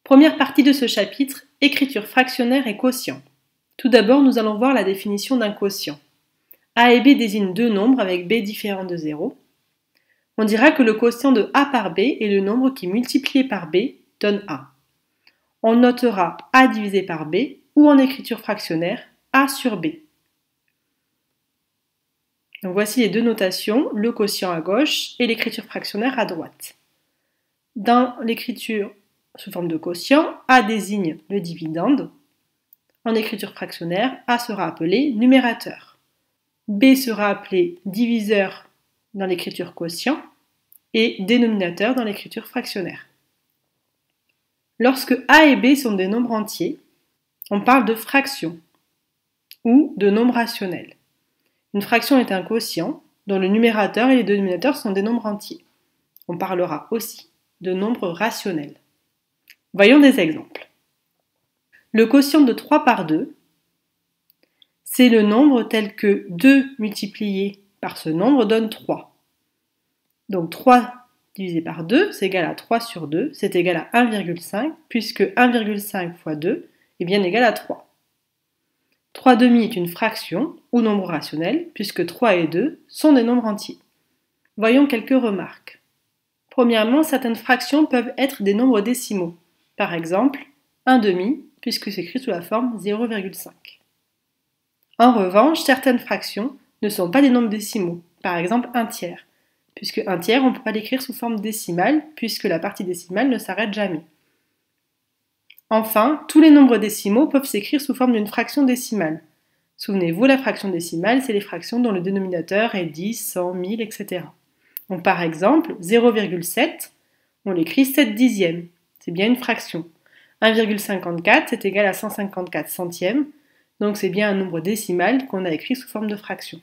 Première partie de ce chapitre, écriture fractionnaire et quotient. Tout d'abord, nous allons voir la définition d'un quotient. A et B désignent deux nombres avec B différent de 0. On dira que le quotient de A par B est le nombre qui multiplié par B donne A. On notera A divisé par B ou en écriture fractionnaire A sur B. Donc voici les deux notations, le quotient à gauche et l'écriture fractionnaire à droite. Dans l'écriture sous forme de quotient, A désigne le dividende. En écriture fractionnaire, A sera appelé numérateur. B sera appelé diviseur dans l'écriture quotient et dénominateur dans l'écriture fractionnaire. Lorsque A et B sont des nombres entiers, on parle de fraction ou de nombre rationnel. Une fraction est un quotient dont le numérateur et les dénominateurs sont des nombres entiers. On parlera aussi de nombre rationnel. Voyons des exemples. Le quotient de 3 par 2, c'est le nombre tel que 2 multiplié par ce nombre donne 3. Donc 3 divisé par 2, c'est égal à 3 sur 2, c'est égal à 1,5, puisque 1,5 fois 2 est bien égal à 3. 3 demi est une fraction, ou nombre rationnel, puisque 3 et 2 sont des nombres entiers. Voyons quelques remarques. Premièrement, certaines fractions peuvent être des nombres décimaux. Par exemple, 1 demi, puisque c'est écrit sous la forme 0,5. En revanche, certaines fractions ne sont pas des nombres décimaux. Par exemple, 1 tiers. Puisque 1 tiers, on ne peut pas l'écrire sous forme décimale, puisque la partie décimale ne s'arrête jamais. Enfin, tous les nombres décimaux peuvent s'écrire sous forme d'une fraction décimale. Souvenez-vous, la fraction décimale, c'est les fractions dont le dénominateur est 10, 100, 1000, etc. Donc par exemple, 0,7, on l'écrit 7 dixièmes. C'est bien une fraction. 1,54, c'est égal à 154 centièmes. Donc c'est bien un nombre décimal qu'on a écrit sous forme de fraction.